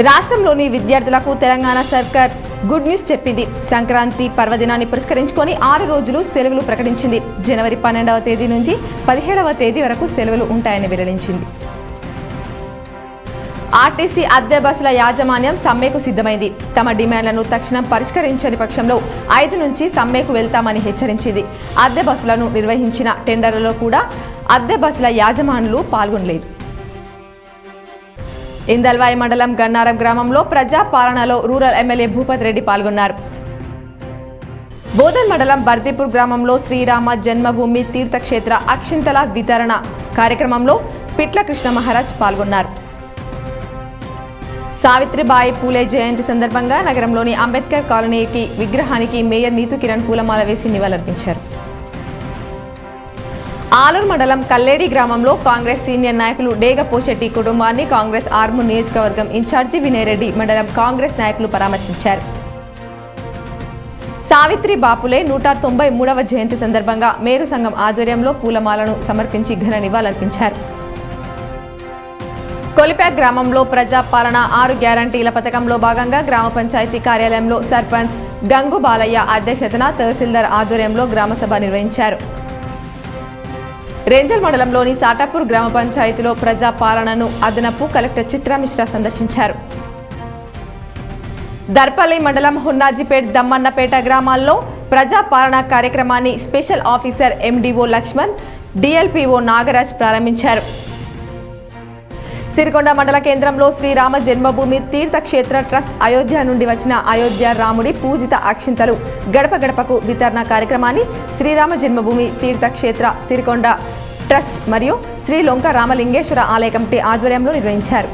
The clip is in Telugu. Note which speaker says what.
Speaker 1: రాష్ట్రంలోని విద్యార్థులకు తెలంగాణ సర్కార్ గుడ్ న్యూస్ చెప్పింది. సంక్రాంతి పర్వదినాన్ని పురస్కరించుకొని 6 రోజులు సెలవులు ప్రకటించింది. జనవరి 12వ తేదీ నుంచి 17వ తేదీ వరకు సెలవులు ఉంటాయని వెల్లడించింది. ఆర్టీసీ అద్దె బస్సుల యాజమాన్యం సమ్మెకు సిద్ధమైంది. తమ డిమాండ్లను తక్షణం పరిష్కరించని పక్షంలో 5 నుంచి సమ్మెకు వెళ్తామని హెచ్చరించింది. అద్దె బస్సులను నిర్వహించిన టెండర్లలో కూడా అద్దె బస్సుల యాజమానులు పాల్గొనలేదు. ఇందల్వాయి మండలం గన్నారం గ్రామంలో ప్రజా పాలనలో రూరల్ ఎమ్మెల్యే భూపత్ రెడ్డి పాల్గొన్నారు. బోధన్ మండలం బర్దీపూర్ గ్రామంలో శ్రీరామ జన్మభూమి తీర్థక్షేత్ర అక్షింతల వితరణ కార్యక్రమంలో పిట్ల కృష్ణ మహారాజ్ పాల్గొన్నారు. సావిత్రిబాయి పూలే జయంతి సందర్భంగా నగరంలోని అంబేద్కర్ కాలనీకి విగ్రహానికి మేయర్ నీతు కిరణ్ పూలమాల వేసి నివాళులర్పించారు. ఆలూరు మండలం కల్లేడి గ్రామంలో కాంగ్రెస్ సీనియర్ నాయకులు డేగ పోచెట్టి కుటుంబాన్ని కాంగ్రెస్ ఆర్మూర్ నియోజకవర్గం ఇన్ఛార్జి వినయరెడ్డి మండలం కాంగ్రెస్ నాయకులు పరామర్శించారు. సావిత్రి బాపులే 193వ జయంతి సందర్భంగా మేరు సంఘం ఆధ్వర్యంలో పూలమాలను సమర్పించి ఘన నివాళులర్పించారు. కొలిపాక్ గ్రామంలో ప్రజాపాలన 6 గ్యారంటీల పథకంలో భాగంగా గ్రామ పంచాయతీ కార్యాలయంలో సర్పంచ్ గంగు బాలయ్య అధ్యక్షతన తహసీల్దార్ ఆధ్వర్యంలో గ్రామసభ నిర్వహించారు. రేంజల్ మండలంలోని సాటాపూర్ గ్రామ పంచాయతీలో ప్రజాపాలనను అదనపు కలెక్టర్ చిత్రా మిశ్రా సందర్శించారు. దర్పల్లి మండలం హున్నాజిపేట్ దమ్మన్నపేట గ్రామాల్లో ప్రజాపాలన కార్యక్రమాన్ని special officer MDO Lakshman, DLPO Nagaraj ప్రారంభించారు. సిరికొండ మండల కేంద్రంలో శ్రీరామ జన్మభూమి తీర్థక్షేత్ర ట్రస్ట్ అయోధ్య నుండి వచ్చిన అయోధ్య రాముడి పూజిత అక్షింతలు గడప గడపకు వితరణ కార్యక్రమాన్ని శ్రీరామ జన్మభూమి తీర్థక్షేత్ర సిరికొండ ట్రస్ట్ మరియు శ్రీ లొంక రామలింగేశ్వర ఆలయ కమిటీ ఆధ్వర్యంలో నిర్వహించారు.